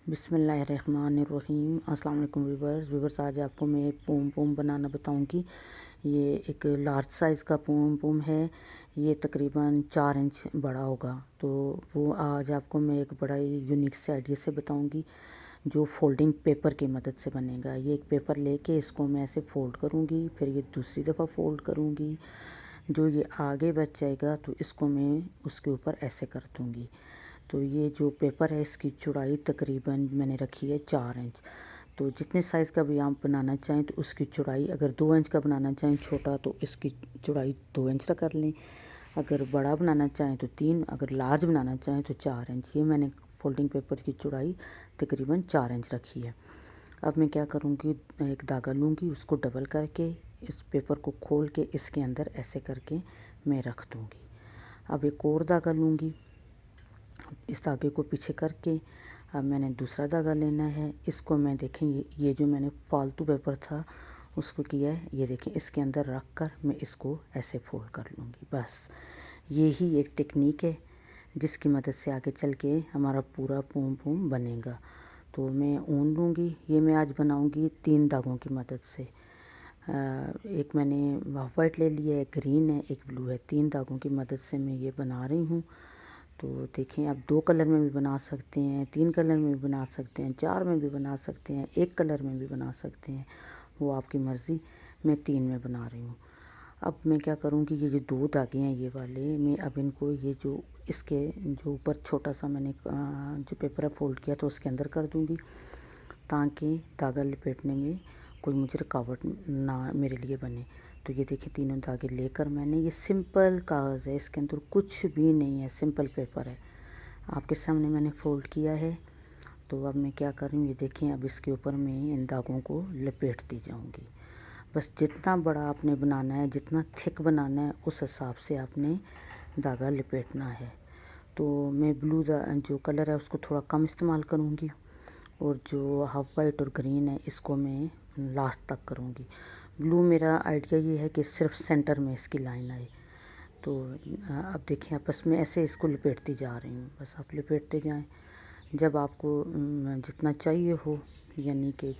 बिस्मिल्लाहिर्रहमानिर्रहीम। अस्सलाम वालेकुम व्यूवर्स, आज आपको मैं पोम बनाना बताऊंगी। ये एक लार्ज साइज़ का पोम है। ये तकरीबन 4 इंच बड़ा होगा। तो वो आज आपको मैं एक बड़ा ही यूनिक से आइडिया से बताऊंगी जो फोल्डिंग पेपर की मदद से बनेगा। ये एक पेपर लेके इसको मैं ऐसे फ़ोल्ड करूँगी, फिर ये दूसरी दफ़ा फ़ोल्ड करूँगी। जो ये आगे बच जाएगा तो इसको मैं उसके ऊपर ऐसे कर दूँगी। तो ये जो पेपर है इसकी चौड़ाई तकरीबन मैंने रखी है 4 इंच। तो जितने साइज़ का भी आप बनाना चाहें तो उसकी चौड़ाई, अगर 2 इंच का बनाना चाहें छोटा तो इसकी चौड़ाई 2 इंच का कर लें। अगर बड़ा बनाना चाहें तो 3, अगर लार्ज बनाना चाहें तो 4 इंच। ये मैंने फोल्डिंग पेपर की चौड़ाई तकरीबन 4 इंच रखी है। अब मैं क्या करूँगी, एक धागा लूँगी, उसको डबल करके इस पेपर को खोल के इसके अंदर ऐसे करके मैं रख दूँगी। अब एक और धागा लूँगी, इस धागे को पीछे करके अब मैंने दूसरा धागा लेना है। इसको मैं देखें, ये जो मैंने फालतू पेपर था उसको किया है, ये देखें इसके अंदर रख कर मैं इसको ऐसे फोल्ड कर लूँगी। बस यही एक टेक्निक है जिसकी मदद से आगे चल के हमारा पूरा पोम बनेगा। तो मैं ऊन लूँगी। ये मैं आज बनाऊँगी 3 धागों की मदद से। एक मैंने ऑफ वाइट ले लिया है, एक ग्रीन है, एक ब्लू है। 3 धागों की मदद से मैं ये बना रही हूँ। तो देखें, आप 2 कलर में भी बना सकते हैं, 3 कलर में भी बना सकते हैं, 4 में भी बना सकते हैं, 1 कलर में भी बना सकते हैं, वो आपकी मर्ज़ी। मैं 3 में बना रही हूँ। अब मैं क्या करूँगी, ये जो 2 धागे हैं ये वाले, मैं अब इनको ये जो इसके जो ऊपर छोटा सा मैंने जो पेपर है फ़ोल्ड किया तो उसके अंदर कर दूँगी, ताकि धागा लपेटने में कोई मुझे रुकावट ना मेरे लिए बने। तो ये देखिए, तीनों धागे लेकर मैंने, ये सिंपल कागज़ है, इसके अंदर कुछ भी नहीं है, सिंपल पेपर है। आपके सामने मैंने फ़ोल्ड किया है। तो अब मैं क्या कर रही हूँ, ये देखें, अब इसके ऊपर मैं इन धागों को लपेटती जाऊँगी। बस जितना बड़ा आपने बनाना है, जितना थिक बनाना है, उस हिसाब से आपने धागा लपेटना है। तो मैं ब्लू जो कलर है उसको थोड़ा कम इस्तेमाल करूँगी, और जो हाफ वाइट और ग्रीन है इसको मैं लास्ट तक करूँगी। ब्लू मेरा आइडिया ये है कि सिर्फ सेंटर में इसकी लाइन आए। तो अब देखिए, आपस में ऐसे इसको लपेटती जा रही हूँ। बस आप लपेटते जाएं। जब आपको जितना चाहिए हो, यानी कि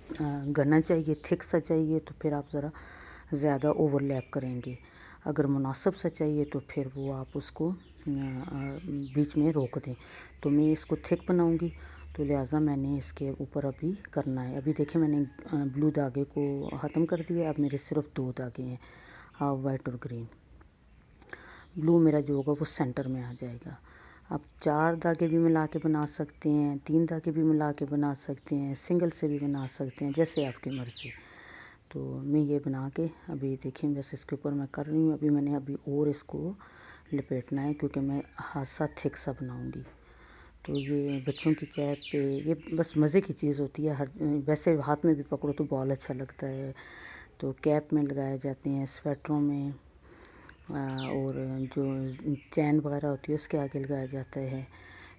घना चाहिए, थिक सा चाहिए, तो फिर आप ज़रा ज़्यादा ओवरलैप करेंगे। अगर मुनासिब सा चाहिए तो फिर वो आप उसको बीच में रोक दें। तो मैं इसको थिक बनाऊँगी, तो लिहाजा मैंने इसके ऊपर अभी करना है। अभी देखिए, मैंने ब्लू धागे को ख़त्म कर दिया। अब मेरे सिर्फ 2 धागे हैं, हाफ वाइट और ग्रीन। ब्लू मेरा जो होगा वो सेंटर में आ जाएगा। आप 4 धागे भी मिला के बना सकते हैं, 3 धागे भी मिला के बना सकते हैं, सिंगल से भी बना सकते हैं, जैसे आपकी मर्ज़ी। तो मैं ये बना के अभी देखें, बस इसके ऊपर मैं कर रही हूँ। अभी और इसको लपेटना है, क्योंकि मैं हाथ थिक सा बनाऊँगी। तो ये बच्चों की कैप पे ये बस मज़े की चीज़ होती है। वैसे हाथ में भी पकड़ो तो बहुत अच्छा लगता है। तो कैप में लगाए जाते हैं, स्वेटरों में, और जो चैन वगैरह होती है उसके आगे लगाया जाता है।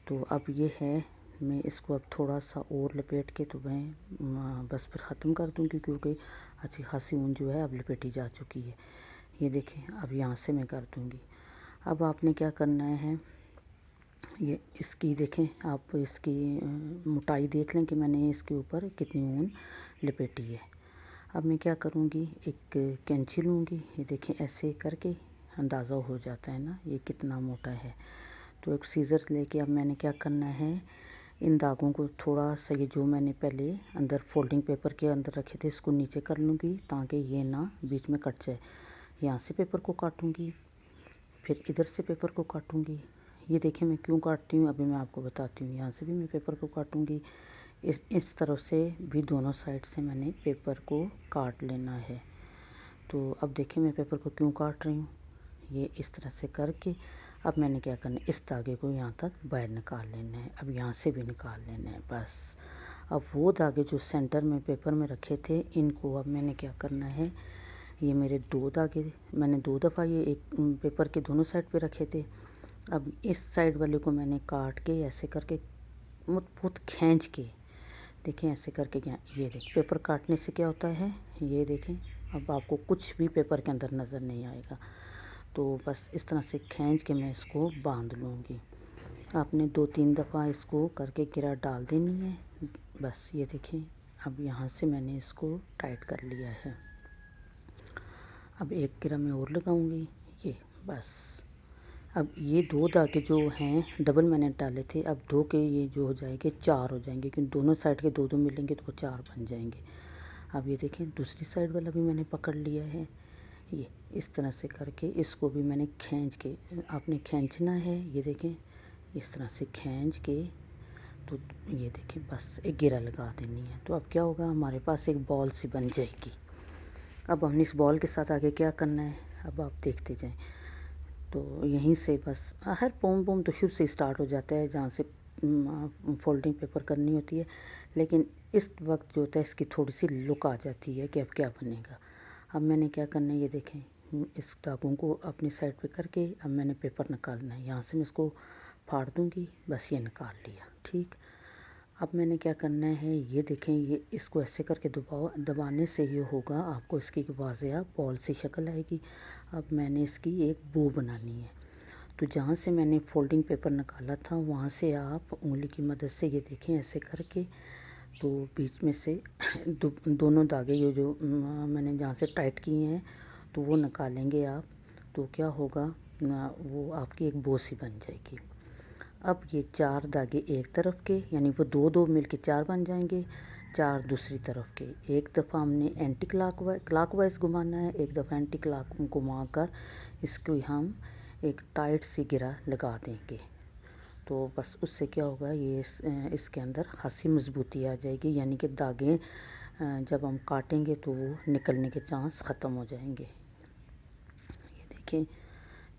तो अब ये है, मैं इसको अब थोड़ा सा और लपेट के तो मैं बस फिर ख़त्म कर दूँगी, क्योंकि अच्छी खासी ऊन जो है अब लपेटी जा चुकी है। ये देखें, अब यहाँ से मैं कर दूँगी। अब आपने क्या करना है, ये इसकी देखें, आप इसकी मोटाई देख लें कि मैंने इसके ऊपर कितनी ऊन लपेटी है। अब मैं क्या करूँगी, एक कैंची लूँगी। ये देखें, ऐसे करके अंदाज़ा हो जाता है ना ये कितना मोटा है। तो एक सीज़र्स लेके अब मैंने क्या करना है, इन धागों को थोड़ा सा, ये जो मैंने पहले अंदर फोल्डिंग पेपर के अंदर रखे थे इसको नीचे कर लूँगी, ताकि ये ना बीच में कट जाए। यहाँ से पेपर को काटूँगी, फिर इधर से पेपर को काटूँगी। ये देखिए मैं क्यों काटती हूँ, अभी मैं आपको बताती हूँ। यहाँ से भी मैं पेपर को काटूँगी, इस तरफ से भी दोनों साइड से मैंने पेपर को काट लेना है। तो अब देखिए मैं पेपर को क्यों काट रही हूँ, ये इस तरह से करके अब मैंने क्या करना है, इस धागे को यहाँ तक बाहर निकाल लेना है। अब यहाँ से भी निकाल लेना है। बस अब वो धागे जो सेंटर में पेपर में रखे थे, इनको अब मैंने क्या करना है, ये मेरे 2 धागे मैंने 2 दफ़ा ये एक पेपर के दोनों साइड पे रखे थे। अब इस साइड वाले को मैंने काट के ऐसे करके बहुत खींच के, देखें ऐसे करके, क्या ये देखें, पेपर काटने से क्या होता है, ये देखें, अब आपको कुछ भी पेपर के अंदर नज़र नहीं आएगा। तो बस इस तरह से खींच के मैं इसको बांध लूँगी। आपने 2-3 दफ़ा इसको करके गिरा डाल देनी है। बस ये देखें, अब यहाँ से मैंने इसको टाइट कर लिया है। अब एक गिरा मैं और लगाऊंगी, ये बस। अब ये 2 धागे जो हैं डबल मैंने डाले थे, अब 2 के ये जो हो जाएंगे 4 हो जाएंगे, क्योंकि दोनों साइड के 2-2 मिलेंगे तो वो 4 बन जाएंगे। अब ये देखें, दूसरी साइड वाला भी मैंने पकड़ लिया है। ये इस तरह से करके इसको भी मैंने खींच के, आपने खींचना है, ये देखें इस तरह से खींच के, तो ये देखें बस एक गिरा लगा देनी है। तो अब क्या होगा, हमारे पास एक बॉल सी बन जाएगी। अब हमने इस बॉल के साथ आगे क्या करना है, अब आप देखते जाएं। तो यहीं से बस हर पोम तो शुरू से स्टार्ट हो जाता है, जहाँ से फोल्डिंग पेपर करनी होती है, लेकिन इस वक्त जो होता है इसकी थोड़ी सी लुक आ जाती है कि अब क्या बनेगा। अब मैंने क्या करना है, ये देखें, इस धागों को अपनी साइड पे करके अब मैंने पेपर निकालना है। यहाँ से मैं इसको फाड़ दूँगी, बस ये निकाल लिया। ठीक, अब मैंने क्या करना है, ये देखें, ये इसको ऐसे करके दबाने से ये होगा, आपको इसकी वाज़ेह बॉल सी शक्ल आएगी। अब मैंने इसकी एक बो बनानी है। तो जहाँ से मैंने फोल्डिंग पेपर निकाला था वहाँ से आप उंगली की मदद से ये देखें ऐसे करके, तो बीच में से दोनों धागे ये जो मैंने जहाँ से टाइट किए हैं तो वो निकालेंगे आप। तो क्या होगा, वो आपकी एक बो सी बन जाएगी। अब ये 4 धागे एक तरफ के, यानी वो 2-2 मिल के 4 बन जाएंगे, 4 दूसरी तरफ के। एक दफ़ा हमने एंटी क्लॉकवाइज घुमाना है, एक दफ़ा एंटी क्लॉक घुमा कर इसको हम एक टाइट सी गिरा लगा देंगे। तो बस उससे क्या होगा, ये इसके अंदर खासी मजबूती आ जाएगी, यानी कि धागे जब हम काटेंगे तो वो निकलने के चांस ख़त्म हो जाएंगे। ये देखें,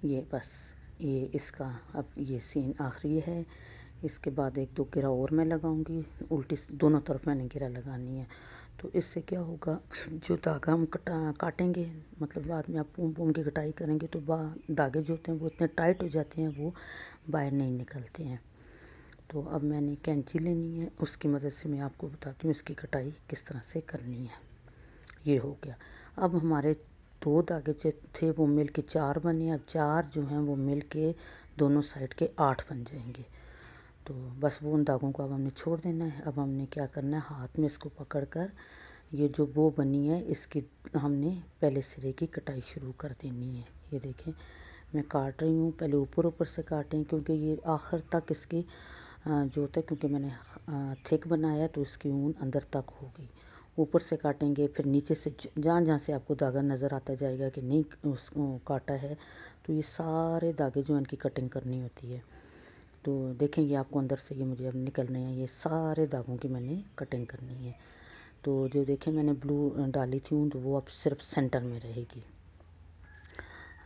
ये बस ये इसका अब ये सीन आखिरी है। इसके बाद 1-2 गिरा और मैं लगाऊंगी, उल्टी दोनों तरफ मैंने गिरा लगानी है। तो इससे क्या होगा, जो धागा हम काटेंगे, मतलब बाद में आप पोम की कटाई करेंगे तो धागे जो होते हैं वो इतने टाइट हो जाते हैं, वो बाहर नहीं निकलते हैं। तो अब मैंने कैंची लेनी है, उसकी मदद से मैं आपको बताती हूँ इसकी कटाई किस तरह से करनी है। ये हो गया। अब हमारे 2 धागे जो थे वो मिल के 4 बने, अब 4 जो हैं वो मिल के दोनों साइड के 8 बन जाएंगे। तो बस वो उन धागों को अब हमने छोड़ देना है। अब हमने क्या करना है, हाथ में इसको पकड़ कर ये जो बो बनी है इसकी हमने पहले सिरे की कटाई शुरू कर देनी है। ये देखें, मैं काट रही हूँ, पहले ऊपर से काटें, क्योंकि ये आखिर तक इसकी जो होता है, क्योंकि मैंने थिक बनाया तो इसकी ऊन अंदर तक होगी। ऊपर से काटेंगे, फिर नीचे से जहाँ से आपको धागा नज़र आता जाएगा कि नहीं उसको काटा है, तो ये सारे धागे जो इनकी कटिंग करनी होती है। तो देखेंगे आपको अंदर से ये मुझे अब निकलने हैं, ये सारे धागों की मैंने कटिंग करनी है। तो जो देखें मैंने ब्लू डाली थी तो वो अब सिर्फ सेंटर में रहेगी।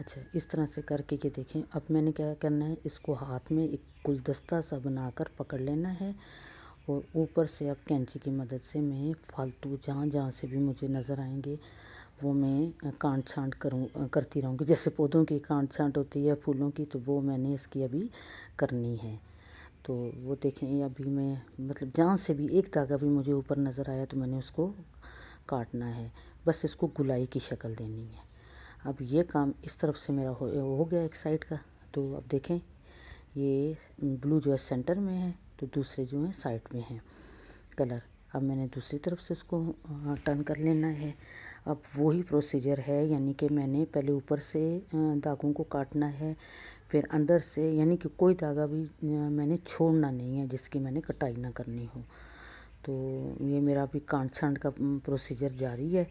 अच्छा, इस तरह से करके ये देखें, अब मैंने क्या करना है, इसको हाथ में एक गुलदस्ता सा बनाकर पकड़ लेना है, और ऊपर से अब कैंची की मदद से मैं फालतू जहाँ से भी मुझे नज़र आएंगे वो मैं काट छांट करती रहूँगी। जैसे पौधों की काट छांट होती है फूलों की, तो वो मैंने इसकी अभी करनी है। तो वो देखें, अभी मैं मतलब जहाँ से भी एक धागा भी मुझे ऊपर नज़र आया तो मैंने उसको काटना है, बस इसको गुलाई की शक्ल देनी है। अब ये काम इस तरफ से मेरा हो गया एक साइड का। तो अब देखें, ये ब्लू जो है सेंटर में है, तो दूसरे जो है साइड में है कलर। अब मैंने दूसरी तरफ से उसको टर्न कर लेना है। अब वही प्रोसीजर है, यानी कि मैंने पहले ऊपर से धागों को काटना है, फिर अंदर से, यानी कि कोई धागा भी मैंने छोड़ना नहीं है जिसकी मैंने कटाई ना करनी हो। तो ये मेरा अभी काट छांट का प्रोसीजर जारी है।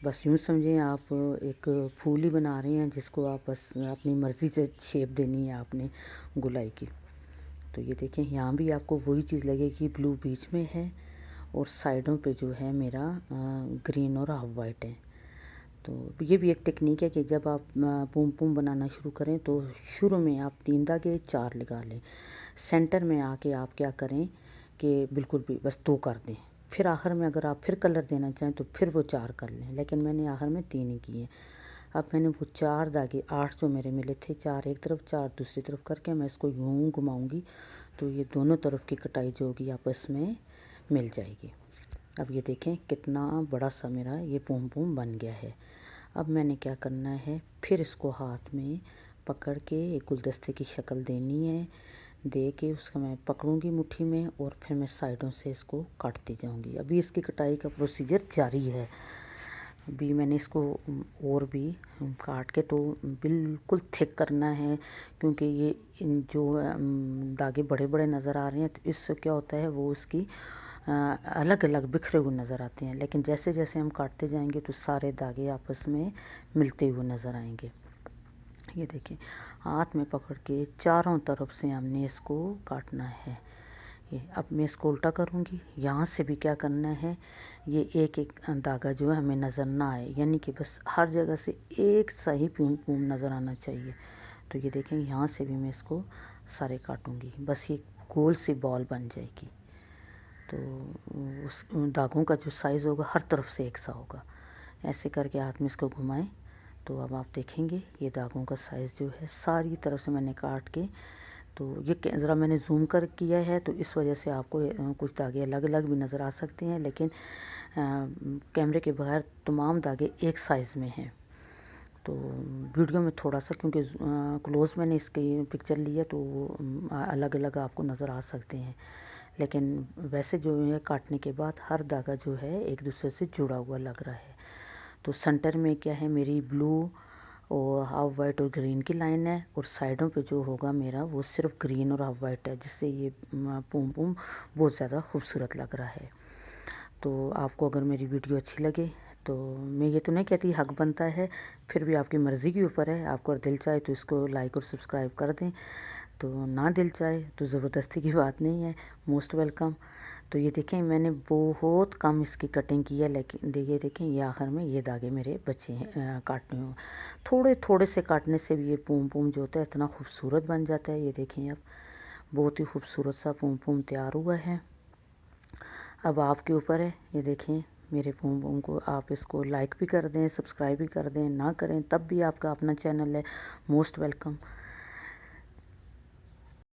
बस यूँ समझें आप एक फूल ही बना रहे हैं जिसको आप बस अपनी मर्ज़ी से शेप देनी है आपने गुलाई की। तो ये देखें, यहाँ भी आपको वही चीज़ लगेगी, ब्लू बीच में है और साइडों पे जो है मेरा ग्रीन और हाफ वाइट है। तो ये भी एक टेक्निक है कि जब आप पोम बनाना शुरू करें तो शुरू में आप 3 धागे 4 लगा लें, सेंटर में आके आप क्या करें कि बिल्कुल भी बस 2 कर दें, फिर आखिर में अगर आप फिर कलर देना चाहें तो फिर वो 4 कर लें, लेकिन मैंने आखिर में 3 ही किए। अब मैंने वो 4 धागे 8 जो मेरे मिले थे, 4 एक तरफ 4 दूसरी तरफ करके मैं इसको यूँ घुमाऊँगी, तो ये दोनों तरफ की कटाई जो होगी आपस में मिल जाएगी। अब ये देखें कितना बड़ा सा मेरा ये पोम बन गया है। अब मैंने क्या करना है, फिर इसको हाथ में पकड़ के एक गुलदस्ते की शक्ल देनी है, दे के उसका मैं पकड़ूंगी मुट्ठी में और फिर मैं साइडों से इसको काटती जाऊंगी। अभी इसकी कटाई का प्रोसीजर जारी है। अभी मैंने इसको और भी काट के तो बिल्कुल थिक करना है, क्योंकि ये जो दागे बड़े बड़े नज़र आ रहे हैं तो इससे क्या होता है वो उसकी अलग अलग बिखरे हुए नज़र आते हैं, लेकिन जैसे जैसे हम काटते जाएंगे तो सारे दागे आपस में मिलते हुए नज़र आएंगे। ये देखिए, हाथ में पकड़ के चारों तरफ से हमने इसको काटना है। ये अब मैं इसको उल्टा करूँगी। यहाँ से भी क्या करना है, ये एक एक धागा जो है हमें नज़र ना आए, यानी कि बस हर जगह से एक सही पूम नज़र आना चाहिए। तो ये देखें, यहाँ से भी मैं इसको सारे काटूँगी, बस ये गोल सी बॉल बन जाएगी। तो उस धागों का जो साइज़ होगा हर तरफ से एक सा होगा। ऐसे करके हाथ में इसको घुमाएं तो अब आप देखेंगे ये धागों का साइज़ जो है सारी तरफ से मैंने काट के, तो ये ज़रा मैंने जूम कर किया है तो इस वजह से आपको कुछ धागे अलग अलग भी नज़र आ सकते हैं, लेकिन कैमरे के बगैर तमाम धागे एक साइज़ में हैं। तो वीडियो में थोड़ा सा, क्योंकि क्लोज़ मैंने इसकी पिक्चर ली है तो अलग अलग आपको नज़र आ सकते हैं, लेकिन वैसे जो है काटने के बाद हर धागा जो है एक दूसरे से जुड़ा हुआ लग रहा है। तो सेंटर में क्या है, मेरी ब्लू और हाफ वाइट और ग्रीन की लाइन है, और साइडों पे जो होगा मेरा वो सिर्फ ग्रीन और हाफ वाइट है, जिससे ये पूम बहुत ज़्यादा खूबसूरत लग रहा है। तो आपको अगर मेरी वीडियो अच्छी लगे तो मैं ये तो नहीं कहती हक बनता है, फिर भी आपकी मर्ज़ी के ऊपर है। आपको अगर दिल चाहे तो इसको लाइक और सब्सक्राइब कर दें, तो ना दिल चाहे तो ज़बरदस्ती की बात नहीं है, मोस्ट वेलकम। तो ये देखें, मैंने बहुत कम इसकी कटिंग की है, लेकिन देखिए देखें ये आखिर में ये धागे मेरे बचे हैं काटने में। थोड़े थोड़े से काटने से भी ये पूम जो होता है इतना खूबसूरत बन जाता है। ये देखें, अब बहुत ही खूबसूरत सा पूम तैयार हुआ है। अब आपके ऊपर है, ये देखें मेरे पूम को आप इसको लाइक भी कर दें, सब्सक्राइब भी कर दें, ना करें तब भी आपका अपना चैनल है, मोस्ट वेलकम।